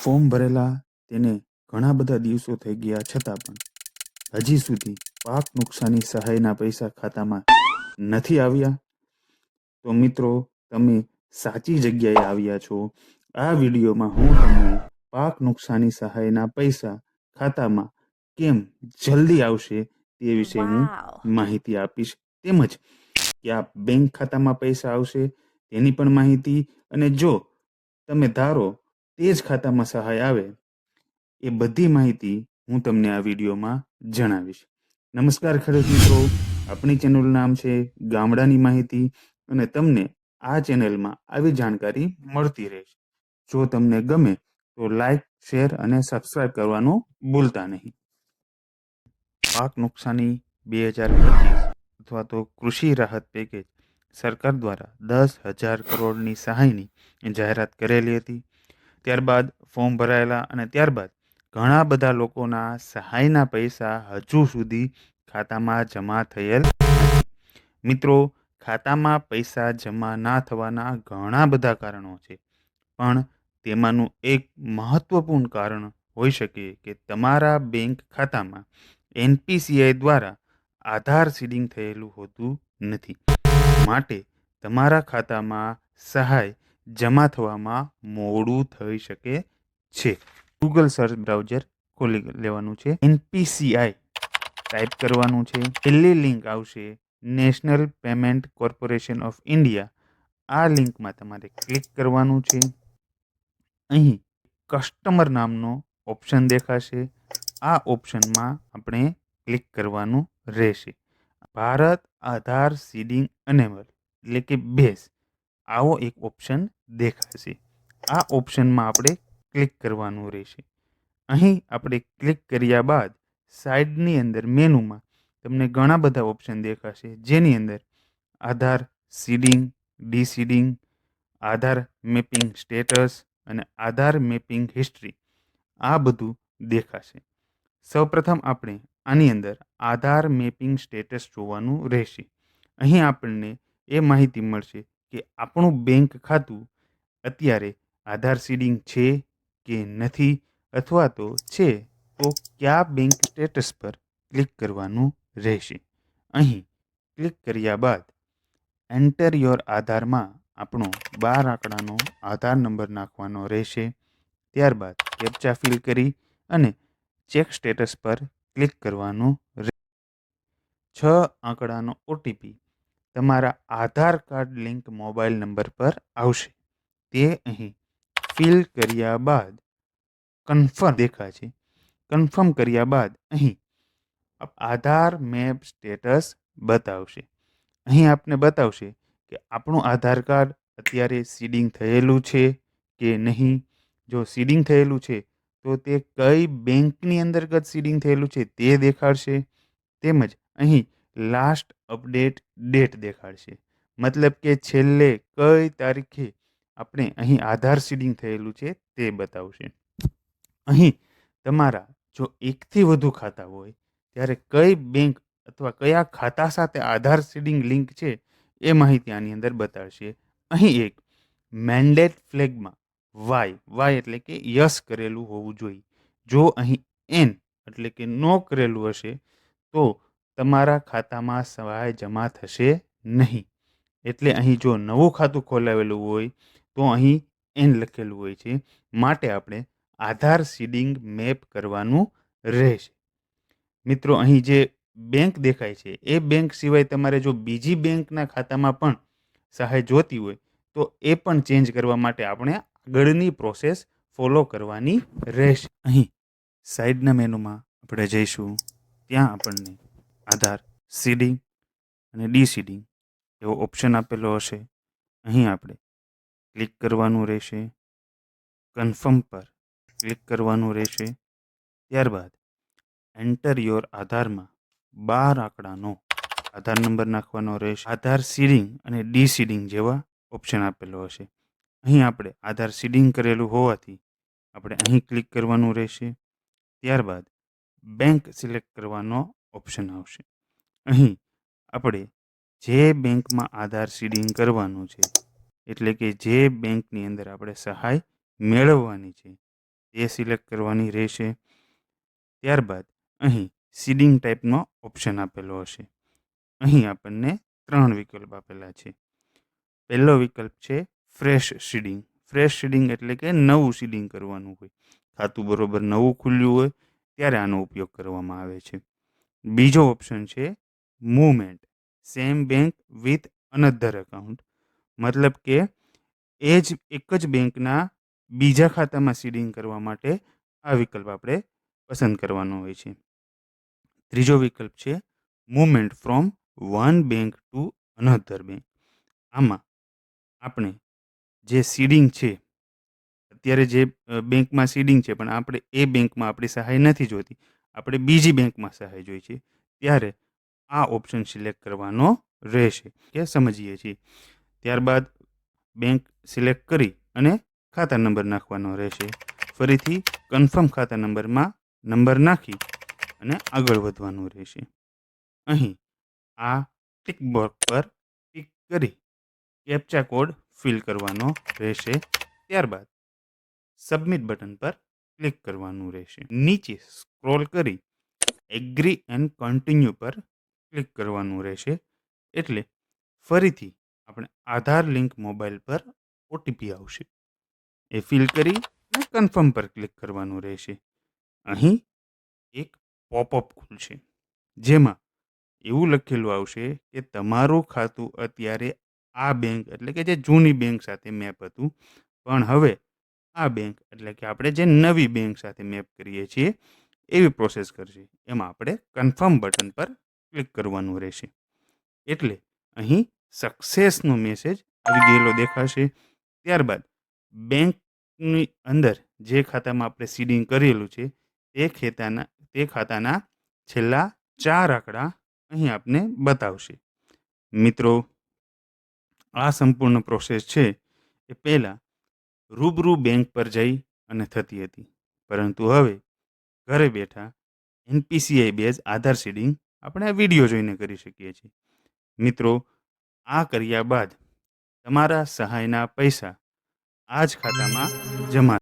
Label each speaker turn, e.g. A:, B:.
A: Form ભરેલા તેને ઘણા બધા દિવસો થઈ ગયા છતાં પણ હજી સુધી પાક નુકસાની સહાયના પૈસા ખાતામાં નથી આવ્યા, તો મિત્રો તમે સાચી જગ્યાએ આવ્યા છો. આ વિડીયોમાં હું તમને પાક નુકસાની સહાયના પૈસા ખાતામાં કેમ જલ્દી આવશે તે વિશે હું માહિતી આપીશ, તેમજ કયા બેંક ખાતામાં પૈસા આવશે તેની પણ માહિતી, અને જો તમે ધારો તે જ ખાતામાં સહાય આવે એ બધી માહિતી હું તમને આ વિડીયોમાં જણાવીશ. નમસ્કાર ખેડૂત મિત્રો, આપણી ચેનલનું નામ છે ગામડાની માહિતી અને તમને આ ચેનલમાં આવી જાણકારી મળતી રહેશે. જો તમને ગમે તો લાઈક, શેર અને સબસ્ક્રાઇબ કરવાનું ભૂલતા નહીં. પાક નુકસાની 2025 અથવા તો કૃષિ રાહત પેકેજ સરકાર દ્વારા 10,000 કરોડની સહાયની જાહેરાત કરેલી હતી. ત્યારબાદ ફોર્મ ભરાયેલા અને ત્યારબાદ ઘણા બધા લોકોના સહાયના પૈસા હજુ સુધી ખાતામાં જમા થયેલ નથી. મિત્રો, ખાતામાં પૈસા જમા ના થવાના ઘણા બધા કારણો છે, પણ તેમાંનું એક મહત્વપૂર્ણ કારણ હોઈ શકે કે તમારા બેંક ખાતામાં NPCI દ્વારા આધાર સીડિંગ થયેલું હોતું નથી. માટે તમારા ખાતામાં સહાય જમા થવામાં મોડું થઈ શકે છે. ગૂગલ સર્ચ બ્રાઉઝર ખોલી લેવાનું છે, NPCI ટાઈપ કરવાનું છે, પહેલી લિંક આવશે national payment corporation of India. આ લિંકમાં તમારે ક્લિક કરવાનું છે. અહીં કસ્ટમર નામનો ઓપ્શન દેખાશે. આ ઓપ્શનમાં આપણે ક્લિક કરવાનું રહેશે. ભારત આધાર સીડિંગ એનેબલ એટલે કે બેઝ, આવો એક ઓપ્શન દેખાશે. આ ઓપ્શનમાં આપણે ક્લિક કરવાનું રહેશે. અહીં આપણે ક્લિક કર્યા બાદ સાઈડની અંદર મેનુમાં તમને ઘણા બધા ઓપ્શન દેખાશે, જેની અંદર આધાર સીડિંગ, ડીસીડિંગ, આધાર મેપિંગ સ્ટેટસ અને આધાર મેપિંગ હિસ્ટ્રી, આ બધું દેખાશે. સૌપ્રથમ આપણે આની અંદર આધાર મેપિંગ સ્ટેટસ જોવાનું રહેશે. અહીં આપણને એ માહિતી મળશે કે આપણું બેંક ખાતું અત્યારે આધાર સીડિંગ છે કે નથી, અથવા તો છે તો કયા બેંક સ્ટેટસ પર ક્લિક કરવાનું રહેશે. અહીં ક્લિક કર્યા બાદ એન્ટર યોર આધારમાં આપણો 12 આંકડાનો આધાર નંબર નાખવાનો રહેશે. ત્યારબાદ કેપ્ચા ફિલ કરી અને ચેક સ્ટેટસ પર ક્લિક કરવાનું રહેશે. 6 આંકડાનો OTP તમારા આધાર કાર્ડ લિંક મોબાઈલ નંબર પર આવશે. તે અહીં ફિલ કર્યા બાદ કન્ફર્મ દેખાશે. કન્ફર્મ કર્યા બાદ અહીં આધાર મેપ સ્ટેટસ બતાવશે. અહીં આપને બતાવશે કે આપણું આધાર કાર્ડ અત્યારે સીડિંગ થયેલું છે કે નહીં. જો સીડિંગ થયેલું છે તો તે કઈ બેંકની અંતર્ગત સીડિંગ થયેલું છે તે દેખાડશે. તેમજ અહીં લાસ્ટ અપડેટ ડેટ દેખાડશે, મતલબ કે છેલ્લે કઈ તારીખે આપણે અહીં આધાર સીડિંગ થયેલું છે તે બતાવશે. અહીં તમારા જો એકથી વધુ ખાતા હોય ત્યારે કઈ બેંક અથવા કયા ખાતા સાથે આધાર સીડિંગ લિંક છે એ માહિતી આની અંદર બતાવશે. અહીં એક મેન્ડેટ ફ્લેગમાં વાય એટલે કે યસ કરેલું હોવું જોઈએ. જો અહીં એન એટલે કે નો કરેલું હશે તો તમારા ખાતામાં સહાય જમા થશે નહીં. એટલે અહીં જો નવું ખાતું ખોલાવેલું હોય તો અહીં એન લખેલું હોય છે. માટે આપણે આધાર સીડિંગ મેપ કરવાનું રહેશે. મિત્રો, અહીં જે બેંક દેખાય છે એ બેંક સિવાય તમારે જો બીજી બેંકના ખાતામાં પણ સહાય જોતી હોય તો એ પણ ચેન્જ કરવા માટે આપણે આગળની પ્રોસેસ ફોલો કરવાની રહેશે. અહીં સાઈડના મેનુમાં આપણે જઈશું, ત્યાં આપણને આધાર સીડિંગ અને ડીસીડિંગ એવો ઓપ્શન આપેલો હશે. અહીં આપણે ક્લિક કરવાનું રહેશે. કન્ફર્મ પર ક્લિક કરવાનું રહેશે. ત્યારબાદ એન્ટર યોર આધારમાં 12 આંકડાનો આધાર નંબર નાખવાનો રહેશે. આધાર સીડિંગ અને ડીસીડિંગ જેવા ઓપ્શન આપેલો હશે. અહીં આપણે આધાર સીડિંગ કરેલું હોવાથી આપણે અહીં ક્લિક કરવાનું રહેશે. ત્યારબાદ બેંક સિલેક્ટ કરવાનો ઓપ્શન આવશે. અહીં આપણે જે બેંકમાં આધાર સીડિંગ કરવાનું છે, એટલે કે જે બેંકની અંદર આપણે સહાય મેળવવાની છે તે સિલેક્ટ કરવાની રહેશે. ત્યારબાદ અહીં સીડિંગ ટાઈપનો ઓપ્શન આપેલો હશે. અહીં આપણને 3 વિકલ્પ આપેલા છે. પહેલો વિકલ્પ છે ફ્રેશ સીડિંગ. ફ્રેશ સીડિંગ એટલે કે નવું સીડિંગ કરવાનું હોય, ખાતું બરોબર નવું ખુલ્યું હોય ત્યારે આનો ઉપયોગ કરવામાં આવે છે. બીજો ઓપ્શન છે movement, same bank with another account. મતલબ કે એક જ બેંકના બીજા ખાતામાં સીડિંગ કરવા માટે આ વિકલ્પ આપણે પસંદ કરવાનો હોય છે. ત્રીજો વિકલ્પ છે movement from one bank to another bank. આમાં આપણે જે સીડિંગ છે, અત્યારે જે બેંકમાં સીડિંગ છે પણ આપણે એ બેંકમાં આપણી સહાય નથી જોતી, આપણે બીજી બેંકમાં સહાય જોઈ છે, ત્યારે આ ઓપ્શન સિલેક્ટ કરવાનો રહેશે કે સમજીએ છીએ. ત્યારબાદ બેંક સિલેક્ટ કરી અને ખાતા નંબર નાખવાનો રહેશે. ફરીથી કન્ફર્મ ખાતા નંબરમાં નંબર નાખી અને આગળ વધવાનું રહેશે. અહીં આ ટિક બોક્સ પર ટિક કરી કેપ્ચા કોડ ફિલ કરવાનો રહેશે. ત્યારબાદ સબમિટ બટન પર ક્લિક કરવાનું રહેશે. નીચે સ્ક્રોલ કરી એગ્રી એન્ડ કન્ટિન્યુ પર ક્લિક કરવાનું રહેશે. એટલે ફરીથી આપણે આધાર લિંક મોબાઈલ પર ઓટીપી આવશે, એ ફિલ કરી અને કન્ફર્મ પર ક્લિક કરવાનું રહેશે. અહીં એક પોપઅપ ખુલશે, જેમાં એવું લખેલું આવશે કે તમારું ખાતું અત્યારે આ બેંક એટલે કે જે જૂની બેંક સાથે મેપ હતું, પણ હવે આ બેંક એટલે કે આપણે જે નવી બેંક સાથે મેપ કરીએ છીએ એવી પ્રોસેસ કરશે. એમાં આપણે કન્ફર્મ બટન પર ક્લિક કરવાનું રહેશે. એટલે અહીં સક્સેસનો મેસેજ આવી ગયેલો દેખાશે. ત્યારબાદ બેંકની અંદર જે ખાતામાં આપણે સીડિંગ કરેલું છે તે ખાતાના છેલ્લા 4 આંકડા અહીં આપને બતાવશે. મિત્રો, આ સંપૂર્ણ પ્રોસેસ છે એ પહેલાં રૂબરૂ બેંક પર જઈ અને થતી હતી, પરંતુ હવે ઘરે બેઠા એનપીસીઆઈ બેઝ આધાર સીડિંગ આપણે આ વિડીયો જોઈને કરી શકીએ છીએ. મિત્રો, આ કર્યા બાદ તમારા સહાયના પૈસા આ જ ખાતામાં જમા